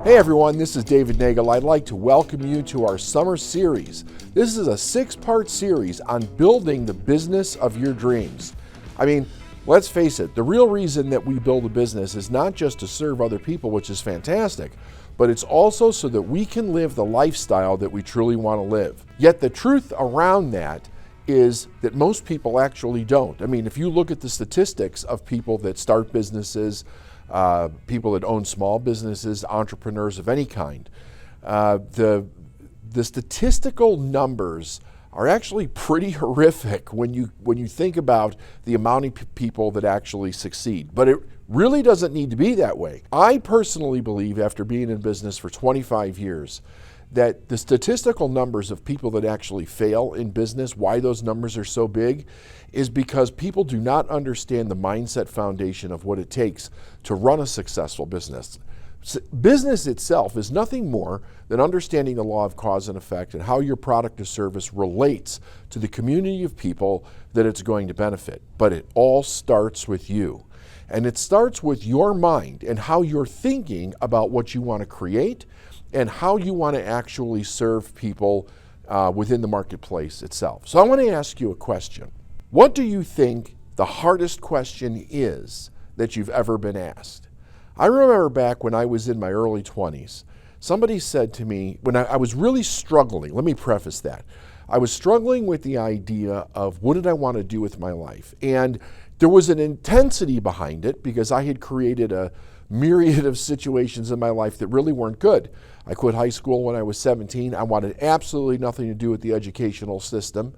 Hey everyone, this is David Nagel. I'd like to welcome you to our summer series. This is a 6-part series on building the business of your dreams. I mean, let's face it, the real reason that we build a business is not just to serve other people, which is fantastic, but it's also so that we can live the lifestyle that we truly want to live. Yet the truth around that is that most people actually don't. I mean, if you look at the statistics of people that start businesses, people that own small businesses, entrepreneurs of any kind, the statistical numbers are actually pretty horrific when you think about the amount of people that actually succeed. But it really doesn't need to be that way. I personally believe, after being in business for 25 years, that the statistical numbers of people that actually fail in business, why those numbers are so big, is because people do not understand the mindset foundation of what it takes to run a successful business. Business itself is nothing more than understanding the law of cause and effect and how your product or service relates to the community of people that it's going to benefit. But it all starts with you. And it starts with your mind and how you're thinking about what you want to create and how you want to actually serve people within the marketplace itself. So I want to ask you a question. What do you think the hardest question is that you've ever been asked? I remember back when I was in my early 20s, somebody said to me, when I was really struggling, let me preface that. I was struggling with the idea of what did I want to do with my life? And there was an intensity behind it because I had created a myriad of situations in my life that really weren't good. I quit high school when I was 17. I wanted absolutely nothing to do with the educational system.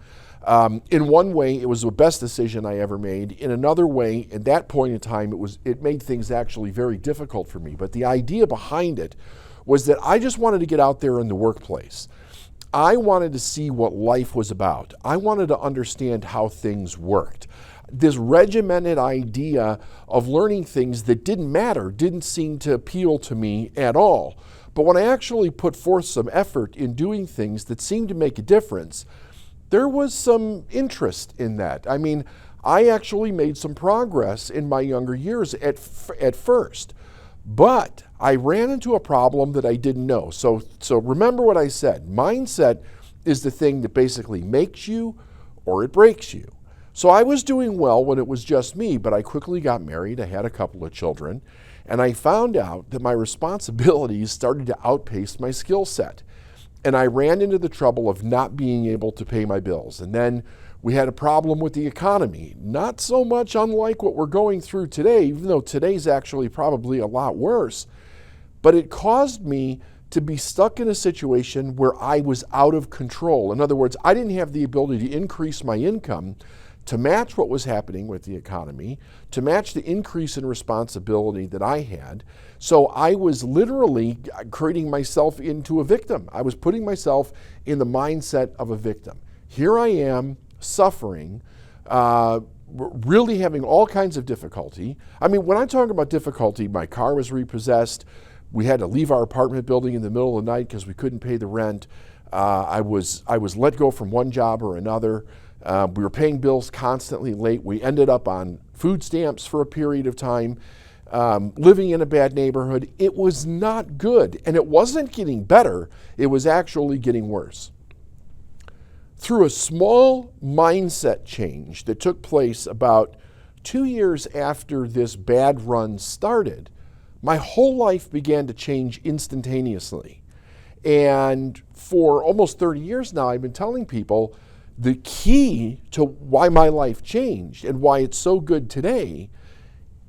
In one way, it was the best decision I ever made. In another way, at that point in time, it made things actually very difficult for me. But the idea behind it was that I just wanted to get out there in the workplace. I wanted to see what life was about. I wanted to understand how things worked. This regimented idea of learning things that didn't matter didn't seem to appeal to me at all. But when I actually put forth some effort in doing things that seemed to make a difference, there was some interest in that. I mean, I actually made some progress in my younger years at first, but I ran into a problem that I didn't know. So remember what I said. Mindset is the thing that basically makes you or it breaks you. So I was doing well when it was just me, but I quickly got married. I had a couple of children, and I found out that my responsibilities started to outpace my skill set. And I ran into the trouble of not being able to pay my bills. And then we had a problem with the economy, not so much unlike what we're going through today, even though today's actually probably a lot worse. But it caused me to be stuck in a situation where I was out of control. In other words, I didn't have the ability to increase my income to match what was happening with the economy, to match the increase in responsibility that I had. So I was literally creating myself into a victim. I was putting myself in the mindset of a victim. Here I am suffering, really having all kinds of difficulty. I mean, when I talk about difficulty, my car was repossessed. We had to leave our apartment building in the middle of the night because we couldn't pay the rent. I was let go from one job or another. We were paying bills constantly late. We ended up on food stamps for a period of time, living in a bad neighborhood. It was not good, and it wasn't getting better. It was actually getting worse. Through a small mindset change that took place about 2 years after this bad run started, my whole life began to change instantaneously. And for almost 30 years now, I've been telling people the key to why my life changed and why it's so good today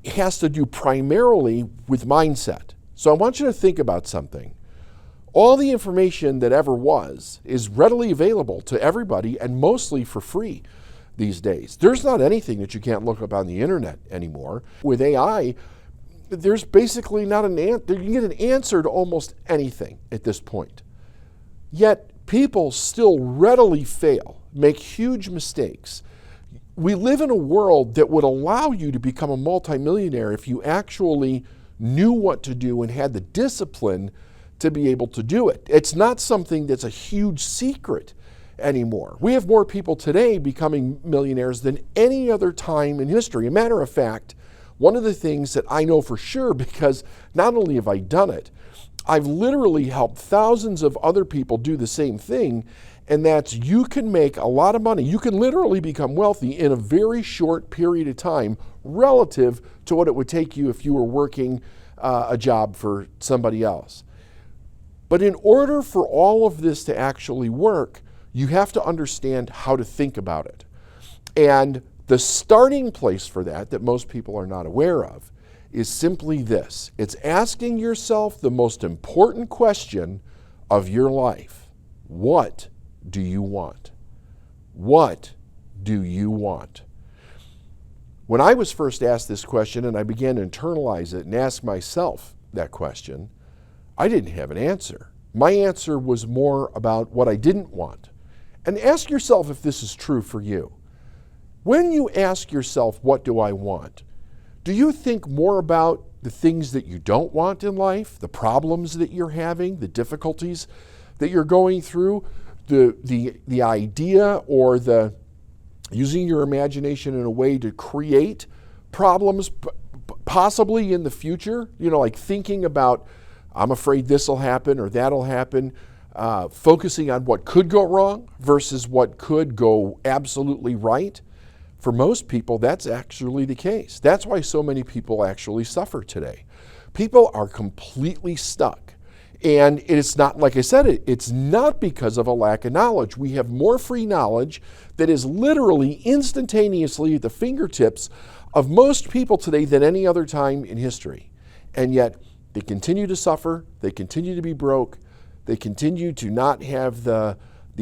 has to do primarily with mindset. So I want you to think about something. All the information that ever was is readily available to everybody and mostly for free these days. There's not anything that you can't look up on the internet anymore. With AI, there's basically not an answer. You can get an answer to almost anything at this point. Yet people still readily fail, make huge mistakes. We live in a world that would allow you to become a multimillionaire if you actually knew what to do and had the discipline to be able to do it. It's not something that's a huge secret anymore. We have more people today becoming millionaires than any other time in history. A matter of fact, one of the things that I know for sure, because not only have I done it, I've literally helped thousands of other people do the same thing, and that's you can make a lot of money. You can literally become wealthy in a very short period of time relative to what it would take you if you were working a job for somebody else. But in order for all of this to actually work, you have to understand how to think about it. And the starting place for that most people are not aware of, is simply this. It's asking yourself the most important question of your life. What do you want? What do you want? When I was first asked this question and I began to internalize it and ask myself that question, I didn't have an answer. My answer was more about what I didn't want. And ask yourself if this is true for you. When you ask yourself, what do I want? Do you think more about the things that you don't want in life, the problems that you're having, the difficulties that you're going through, the idea or the using your imagination in a way to create problems possibly in the future? Like thinking about, I'm afraid this will happen or that'll happen, focusing on what could go wrong versus what could go absolutely right. For most people, that's actually the case. That's why so many people actually suffer today. People are completely stuck. And it's not, like I said, it's not because of a lack of knowledge. We have more free knowledge that is literally instantaneously at the fingertips of most people today than any other time in history. And yet, they continue to suffer, they continue to be broke, they continue to not have the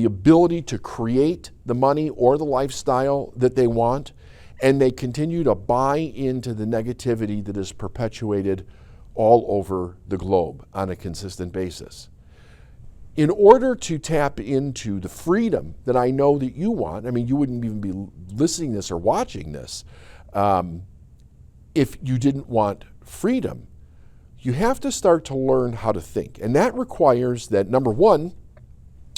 ability to create the money or the lifestyle that they want, and they continue to buy into the negativity that is perpetuated all over the globe on a consistent basis. In order to tap into the freedom that I know that you want, you wouldn't even be listening to this or watching this if you didn't want freedom. You have to start to learn how to think. And that requires that, number one,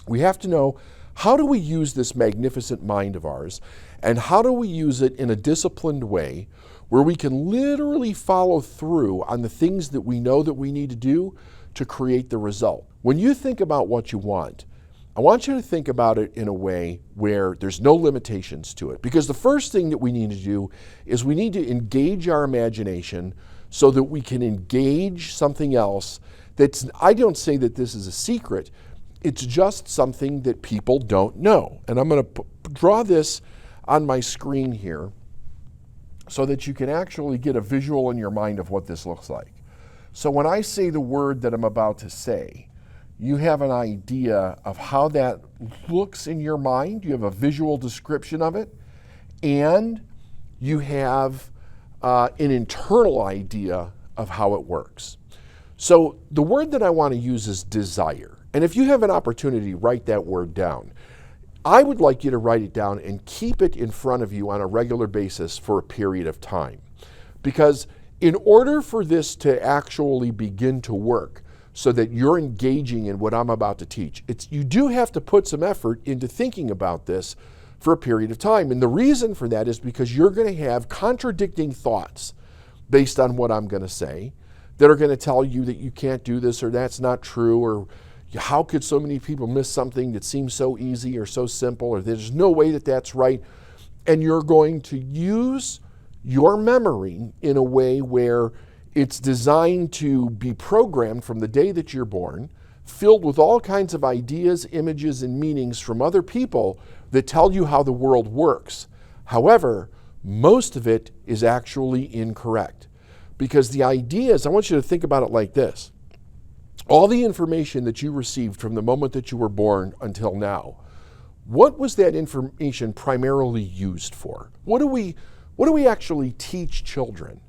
we have to know, how do we use this magnificent mind of ours, and how do we use it in a disciplined way where we can literally follow through on the things that we know that we need to do to create the result. When you think about what you want, I want you to think about it in a way where there's no limitations to it. Because the first thing that we need to do is we need to engage our imagination so that we can engage something else that's, I don't say that this is a secret, it's just something that people don't know. And I'm going to draw this on my screen here so that you can actually get a visual in your mind of what this looks like. So when I say the word that I'm about to say, you have an idea of how that looks in your mind. You have a visual description of it, and you have an internal idea of how it works. So the word that I want to use is desire. And if you have an opportunity, write that word down. I would like you to write it down and keep it in front of you on a regular basis for a period of time. Because in order for this to actually begin to work so that you're engaging in what I'm about to teach, you do have to put some effort into thinking about this for a period of time. And the reason for that is because you're going to have contradicting thoughts based on what I'm going to say that are going to tell you that you can't do this, or that's not true, or how could so many people miss something that seems so easy or so simple, or there's no way that that's right. And you're going to use your memory in a way where it's designed to be programmed from the day that you're born, filled with all kinds of ideas, images, and meanings from other people that tell you how the world works. However, most of it is actually incorrect. Because the ideas, I want you to think about it like this. All the information that you received from the moment that you were born until now, what was that information primarily used for? What do we actually teach children?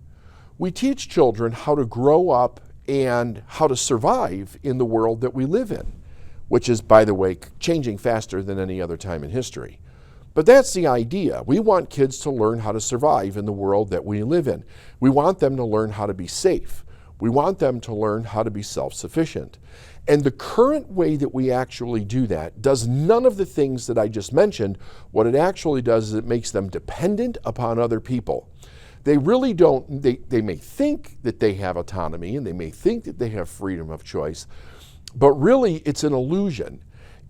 We teach children how to grow up and how to survive in the world that we live in, which is, by the way, changing faster than any other time in history. But that's the idea. We want kids to learn how to survive in the world that we live in. We want them to learn how to be safe. We want them to learn how to be self-sufficient. And the current way that we actually do that does none of the things that I just mentioned. What it actually does is it makes them dependent upon other people. They really don't, they may think that they have autonomy and they may think that they have freedom of choice, but really it's an illusion.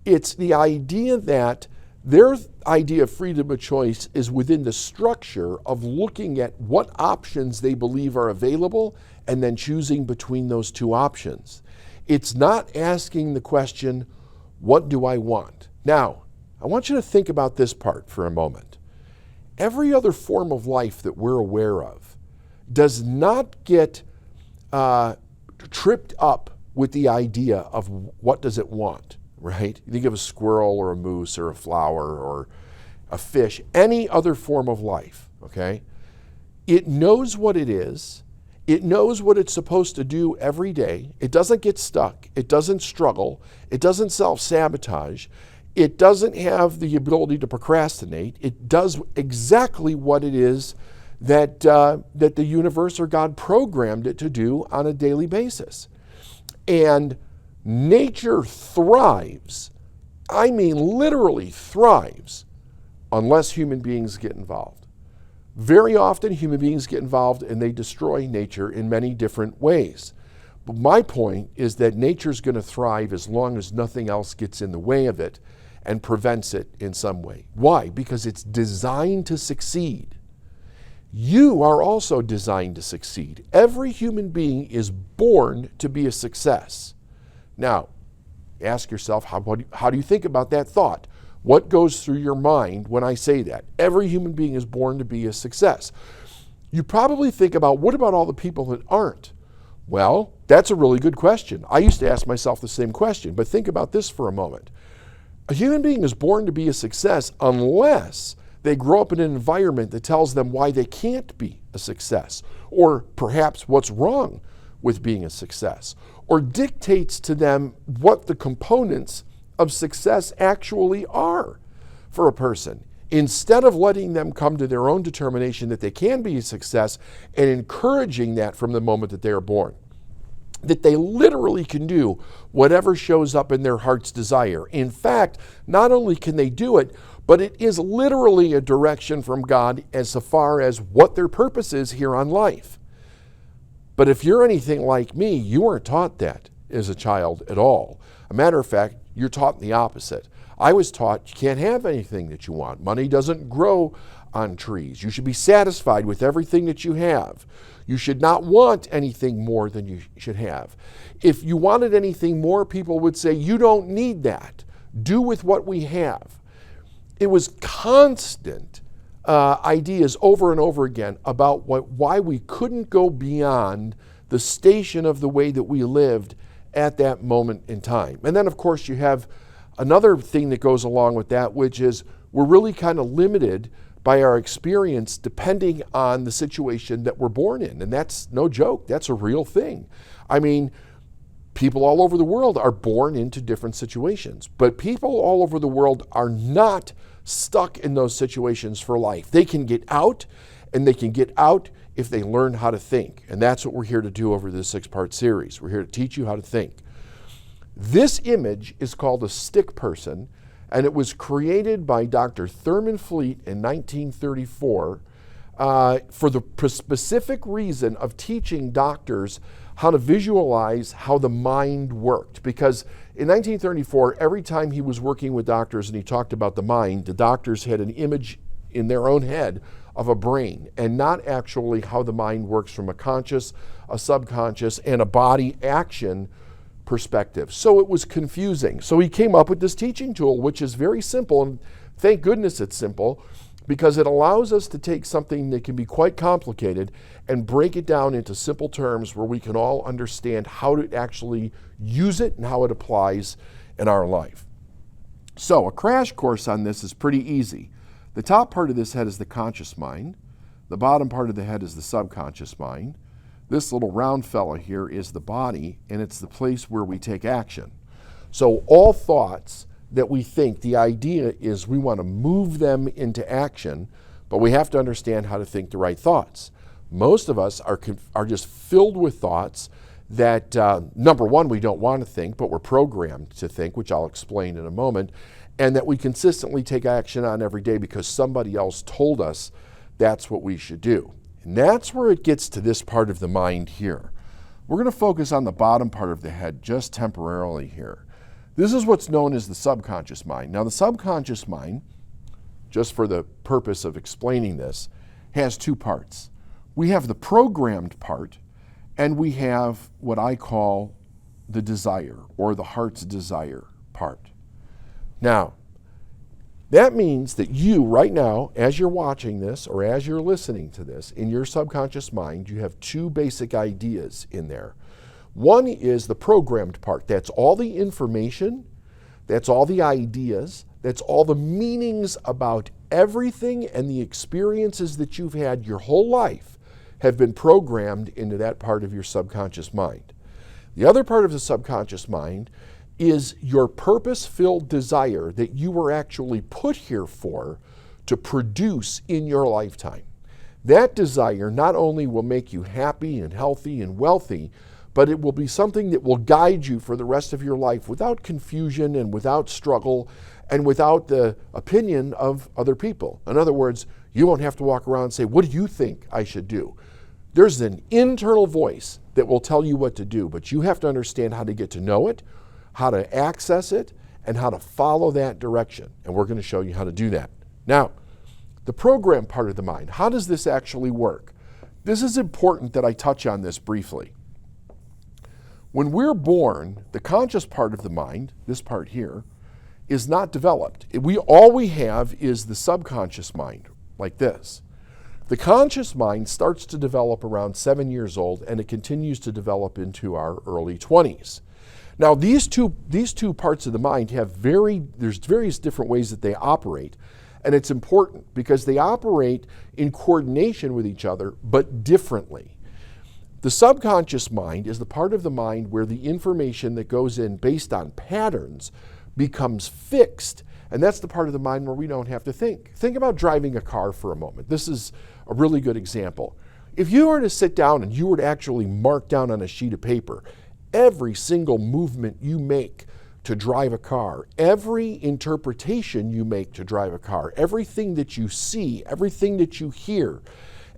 It's the idea that their idea of freedom of choice is within the structure of looking at what options they believe are available and then choosing between those two options. It's not asking the question, what do I want? Now, I want you to think about this part for a moment. Every other form of life that we're aware of does not get tripped up with the idea of what does it want, right? You think of a squirrel or a moose or a flower or a fish, any other form of life, okay? It knows what it is. It knows what it's supposed to do every day. It doesn't get stuck. It doesn't struggle. It doesn't self-sabotage. It doesn't have the ability to procrastinate. It does exactly what it is that the universe or God programmed it to do on a daily basis. And nature thrives, I mean literally thrives, unless human beings get involved. Very often human beings get involved and they destroy nature in many different ways. But my point is that nature's going to thrive as long as nothing else gets in the way of it and prevents it in some way. Why? Because it's designed to succeed. You are also designed to succeed. Every human being is born to be a success. Now, ask yourself, how do you think about that thought? What goes through your mind when I say that? Every human being is born to be a success. You probably think about, what about all the people that aren't? Well, that's a really good question. I used to ask myself the same question, but think about this for a moment. A human being is born to be a success unless they grow up in an environment that tells them why they can't be a success, or perhaps what's wrong with being a success, or dictates to them what the components of success actually are for a person, instead of letting them come to their own determination that they can be a success and encouraging that from the moment that they are born. That they literally can do whatever shows up in their heart's desire. In fact, not only can they do it, but it is literally a direction from God as far as what their purpose is here on life. But if you're anything like me, you weren't taught that as a child at all. A matter of fact, you're taught the opposite. I was taught you can't have anything that you want. Money doesn't grow on trees. You should be satisfied with everything that you have. You should not want anything more than you should have. If you wanted anything more, people would say, you don't need that. Do with what we have. It was constant ideas over and over again about why we couldn't go beyond the station of the way that we lived at that moment in time. And then, of course, you have another thing that goes along with that, which is we're really kind of limited by our experience depending on the situation that we're born in. And that's no joke. That's a real thing. I mean, people all over the world are born into different situations, but people all over the world are not stuck in those situations for life. They can get out, and they can get out if they learn how to think. And that's what we're here to do over this 6-part series. We're here to teach you how to think. This image is called a stick person, and it was created by Dr. Thurman Fleet in 1934 for the specific reason of teaching doctors how to visualize how the mind worked. Because in 1934, every time he was working with doctors and he talked about the mind, the doctors had an image in their own head of a brain, and not actually how the mind works from a conscious, a subconscious, and a body action perspective. So it was confusing. So he came up with this teaching tool, which is very simple, and thank goodness it's simple, because it allows us to take something that can be quite complicated and break it down into simple terms where we can all understand how to actually use it and how it applies in our life. So a crash course on this is pretty easy. The top part of this head is the conscious mind. The bottom part of the head is the subconscious mind. This little round fella here is the body, and it's the place where we take action. So all thoughts that we think, the idea is we want to move them into action, but we have to understand how to think the right thoughts. Most of us are just filled with thoughts that, number one, we don't want to think, but we're programmed to think, which I'll explain in a moment, and that we consistently take action on every day because somebody else told us that's what we should do. And that's where it gets to this part of the mind here. We're going to focus on the bottom part of the head just temporarily here. This is what's known as the subconscious mind. Now, the subconscious mind, just for the purpose of explaining this, has two parts. We have the programmed part, and we have what I call the desire, or the heart's desire part. Now, that means that you, right now, as you're watching this or as you're listening to this, in your subconscious mind, you have two basic ideas in there. One is the programmed part. That's all the information, that's all the ideas, that's all the meanings about everything, and the experiences that you've had your whole life have been programmed into that part of your subconscious mind. The other part of the subconscious mind is your purpose-filled desire that you were actually put here for to produce in your lifetime. That desire not only will make you happy and healthy and wealthy, but it will be something that will guide you for the rest of your life without confusion and without struggle and without the opinion of other people. In other words, you won't have to walk around and say, what do you think I should do? There's an internal voice that will tell you what to do, but you have to understand how to get to know it, how to access it, and how to follow that direction. And we're going to show you how to do that. Now, the program part of the mind, how does this actually work? This is important that I touch on this briefly. When we're born, the conscious part of the mind, this part here, is not developed. All we have is the subconscious mind, like this. The conscious mind starts to develop around 7 years old, and it continues to develop into our early 20s. Now, these two parts of the mind there's various different ways that they operate, and it's important because they operate in coordination with each other, but differently. The subconscious mind is the part of the mind where the information that goes in based on patterns becomes fixed, and that's the part of the mind where we don't have to think. Think about driving a car for a moment. This is a really good example. If you were to sit down and you were to actually mark down on a sheet of paper every single movement you make to drive a car, every interpretation you make to drive a car, everything that you see, everything that you hear,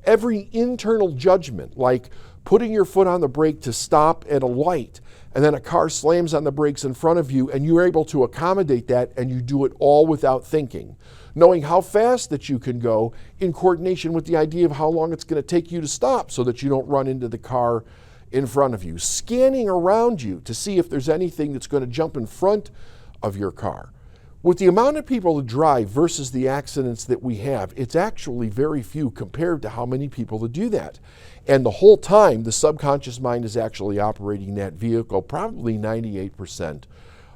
every internal judgment, like putting your foot on the brake to stop at a light, and then a car slams on the brakes in front of you, and you're able to accommodate that, and you do it all without thinking, knowing how fast that you can go in coordination with the idea of how long it's going to take you to stop so that you don't run into the car in front of you, scanning around you to see if there's anything that's going to jump in front of your car. With the amount of people that drive versus the accidents that we have, it's actually very few compared to how many people that do that. And the whole time, the subconscious mind is actually operating that vehicle probably 98%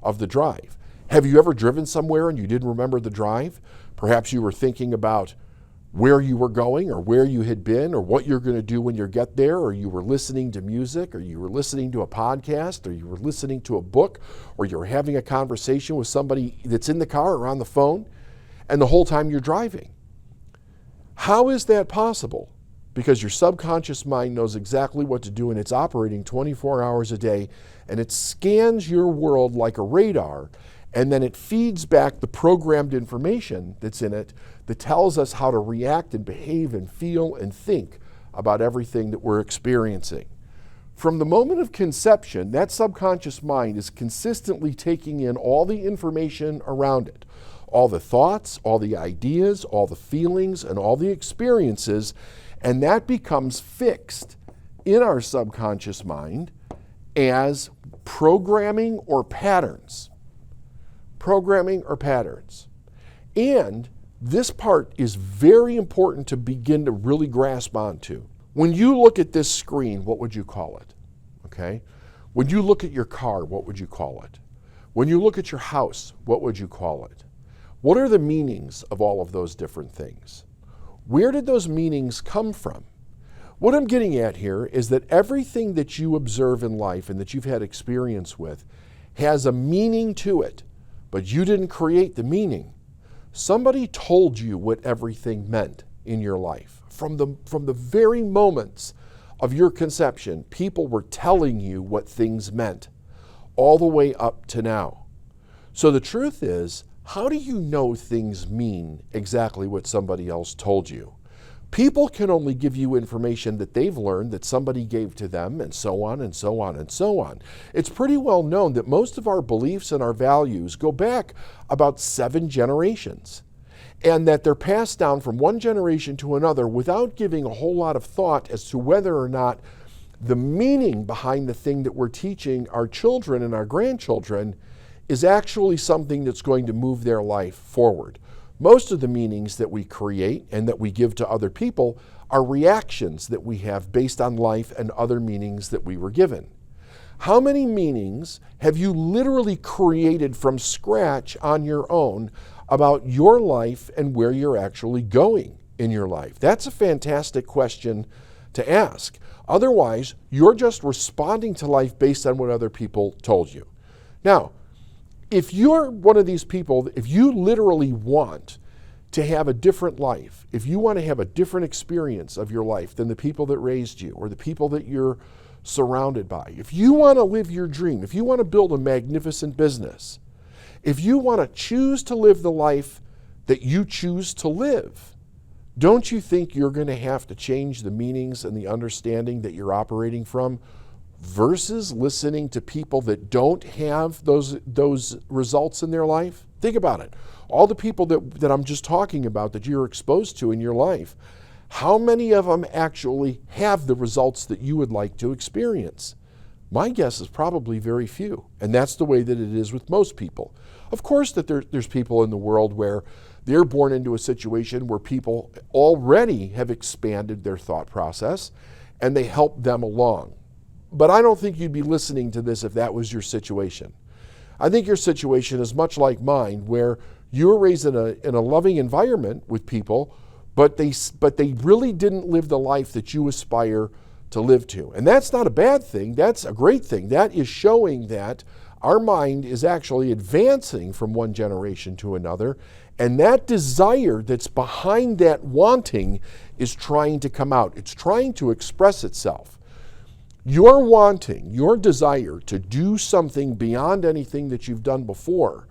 of the drive. Have you ever driven somewhere and you didn't remember the drive? Perhaps you were thinking about where you were going or where you had been or what you're going to do when you get there, or you were listening to music, or you were listening to a podcast, or you were listening to a book, or you were having a conversation with somebody that's in the car or on the phone, and the whole time you're driving. How is that possible? Because your subconscious mind knows exactly what to do, and it's operating 24 hours a day, and it scans your world like a radar, and then it feeds back the programmed information that's in it that tells us how to react and behave and feel and think about everything that we're experiencing. From the moment of conception, that subconscious mind is consistently taking in all the information around it, all the thoughts, all the ideas, all the feelings, and all the experiences, and that becomes fixed in our subconscious mind as programming or patterns. Programming or patterns. And this part is very important to begin to really grasp onto. When you look at this screen, what would you call it? Okay? When you look at your car, what would you call it? When you look at your house, what would you call it? What are the meanings of all of those different things? Where did those meanings come from? What I'm getting at here is that everything that you observe in life and that you've had experience with has a meaning to it, but you didn't create the meaning. Somebody told you what everything meant in your life. From the very moments of your conception, people were telling you what things meant, all the way up to now. So the truth is, how do you know things mean exactly what somebody else told you? People can only give you information that they've learned, that somebody gave to them, and so on and so on and so on. It's pretty well known that most of our beliefs and our values go back about 7 generations, and that they're passed down from one generation to another without giving a whole lot of thought as to whether or not the meaning behind the thing that we're teaching our children and our grandchildren is actually something that's going to move their life forward. Most of the meanings that we create and that we give to other people are reactions that we have based on life and other meanings that we were given. How many meanings have you literally created from scratch on your own about your life and where you're actually going in your life? That's a fantastic question to ask. Otherwise, you're just responding to life based on what other people told you. Now, if you're one of these people, if you literally want to have a different life, if you want to have a different experience of your life than the people that raised you or the people that you're surrounded by, if you want to live your dream, if you want to build a magnificent business, if you want to choose to live the life that you choose to live, don't you think you're going to have to change the meanings and the understanding that you're operating from versus listening to people that don't have those results in their life? Think about it. All the people that I'm just talking about that you're exposed to in your life, how many of them actually have the results that you would like to experience? My guess is probably very few. And that's the way that it is with most people. Of course that there's people in the world where they're born into a situation where people already have expanded their thought process and they help them along. But I don't think you'd be listening to this if that was your situation. I think your situation is much like mine, where you were raised in a loving environment with people, but they really didn't live the life that you aspire to live to. And that's not a bad thing. That's a great thing. That is showing that our mind is actually advancing from one generation to another, and that desire that's behind that wanting is trying to come out. It's trying to express itself. Your wanting, your desire to do something beyond anything that you've done before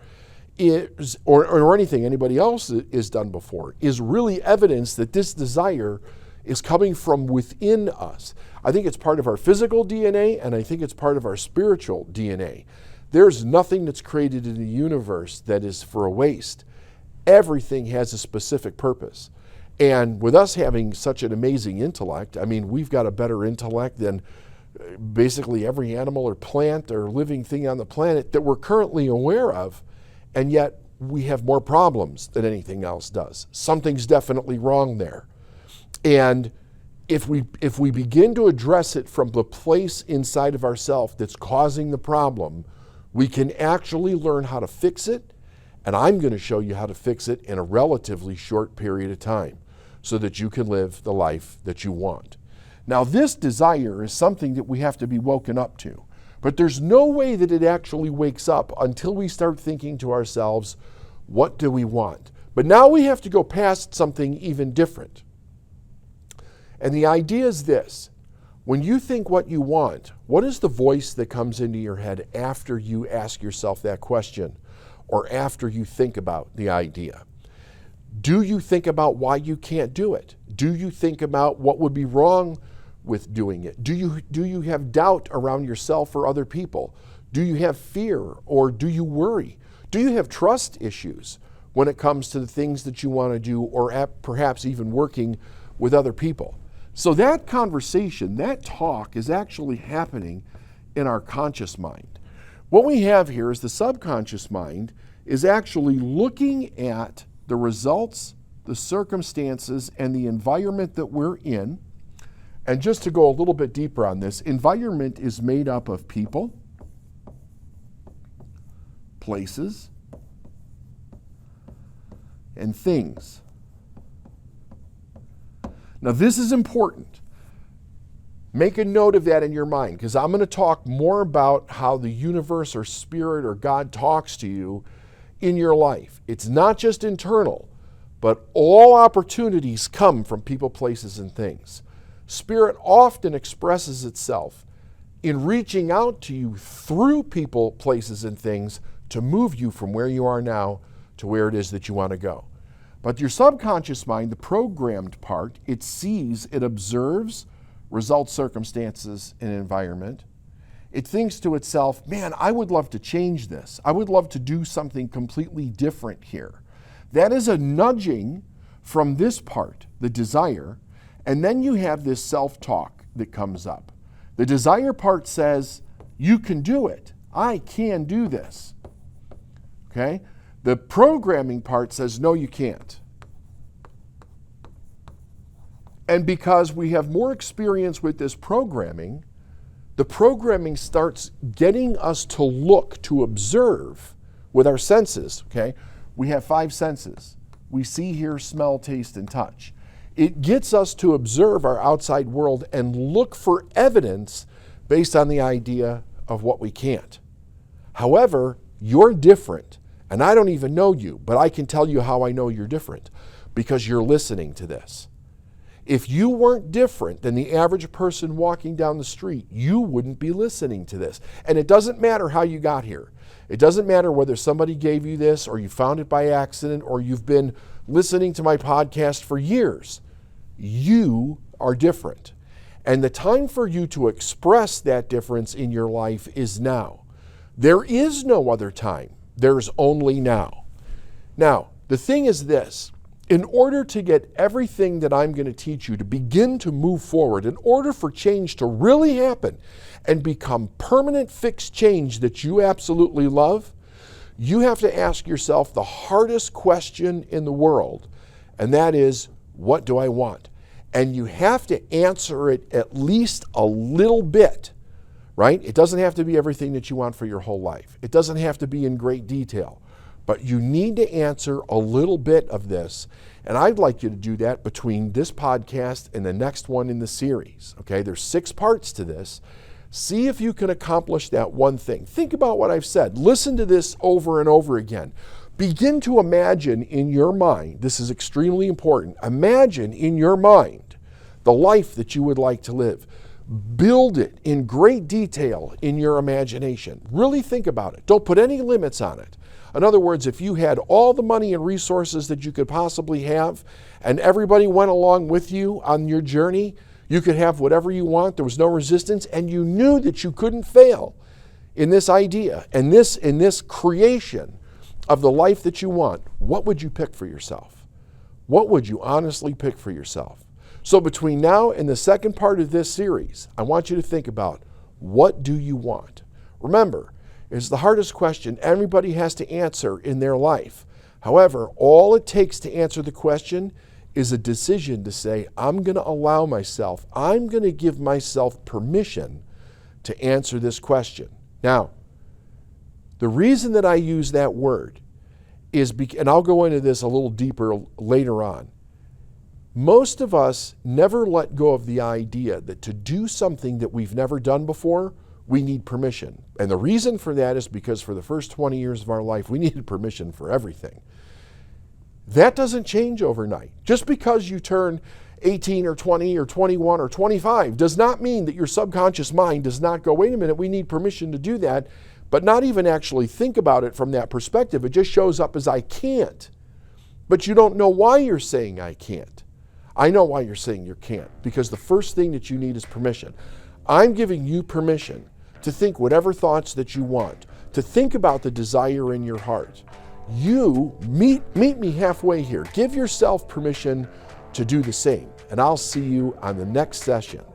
is, or anything anybody else has done before, is really evidence that this desire is coming from within us. I think it's part of our physical DNA, and I think it's part of our spiritual DNA. There's nothing that's created in the universe that is for a waste. Everything has a specific purpose. And with us having such an amazing intellect, I mean, we've got a better intellect than basically every animal or plant or living thing on the planet that we're currently aware of, and yet we have more problems than anything else does. Something's definitely wrong there. And if we begin to address it from the place inside of ourselves that's causing the problem, we can actually learn how to fix it, and I'm going to show you how to fix it in a relatively short period of time so that you can live the life that you want. Now, this desire is something that we have to be woken up to, but there's no way that it actually wakes up until we start thinking to ourselves, what do we want? But now we have to go past something even different. And the idea is this: when you think what you want, what is the voice that comes into your head after you ask yourself that question or after you think about the idea? Do you think about why you can't do it? Do you think about what would be wrong with doing it? Do you have doubt around yourself or other people? Do you have fear, or do you worry? Do you have trust issues when it comes to the things that you want to do, or perhaps even working with other people? So that conversation, that talk is actually happening in our conscious mind. What we have here is the subconscious mind is actually looking at the results, the circumstances, and the environment that we're in. And just to go a little bit deeper on this, environment is made up of people, places, and things. Now, this is important. Make a note of that in your mind, because I'm going to talk more about how the universe or spirit or God talks to you in your life. It's not just internal, but all opportunities come from people, places, and things. Spirit often expresses itself in reaching out to you through people, places, and things to move you from where you are now to where it is that you want to go. But your subconscious mind, the programmed part, it sees, it observes results, circumstances, and environment. It thinks to itself, man, I would love to change this. I would love to do something completely different here. That is a nudging from this part, the desire, and then you have this self-talk that comes up. The desire part says, you can do it. I can do this. Okay? The programming part says, no, you can't. And because we have more experience with this programming, the programming starts getting us to look, to observe with our senses, okay? We have 5 senses. We see, hear, smell, taste, and touch. It gets us to observe our outside world and look for evidence based on the idea of what we can't. However, you're different, and I don't even know you, but I can tell you how I know you're different, because you're listening to this. If you weren't different than the average person walking down the street, you wouldn't be listening to this. And it doesn't matter how you got here. It doesn't matter whether somebody gave you this or you found it by accident or you've been listening to my podcast for years. You are different. And the time for you to express that difference in your life is now. There is no other time. There's only now. Now, the thing is this. In order to get everything that I'm going to teach you to begin to move forward, in order for change to really happen and become permanent fixed change that you absolutely love, you have to ask yourself the hardest question in the world, and that is, what do I want? And you have to answer it at least a little bit, right? It doesn't have to be everything that you want for your whole life. It doesn't have to be in great detail. But you need to answer a little bit of this. And I'd like you to do that between this podcast and the next one in the series. Okay, there's 6 parts to this. See if you can accomplish that one thing. Think about what I've said. Listen to this over and over again. Begin to imagine in your mind, this is extremely important, imagine in your mind the life that you would like to live. Build it in great detail in your imagination. Really think about it. Don't put any limits on it. In other words, if you had all the money and resources that you could possibly have, and everybody went along with you on your journey, you could have whatever you want, there was no resistance, and you knew that you couldn't fail in this idea and in this creation of the life that you want, what would you pick for yourself? What would you honestly pick for yourself? So between now and the second part of this series, I want you to think about, what do you want? Remember, it's the hardest question everybody has to answer in their life. However, all it takes to answer the question is a decision to say, I'm going to allow myself, I'm going to give myself permission to answer this question. Now, the reason that I use that word is, and I'll go into this a little deeper later on, most of us never let go of the idea that to do something that we've never done before, we need permission. And the reason for that is because for the first 20 years of our life, we needed permission for everything. That doesn't change overnight. Just because you turn 18 or 20 or 21 or 25 does not mean that your subconscious mind does not go, wait a minute, we need permission to do that, but not even actually think about it from that perspective. It just shows up as I can't. But you don't know why you're saying I can't. I know why you're saying you can't, because the first thing that you need is permission. I'm giving you permission to think whatever thoughts that you want, to think about the desire in your heart. You meet me halfway here. Give yourself permission to do the same, and I'll see you on the next session.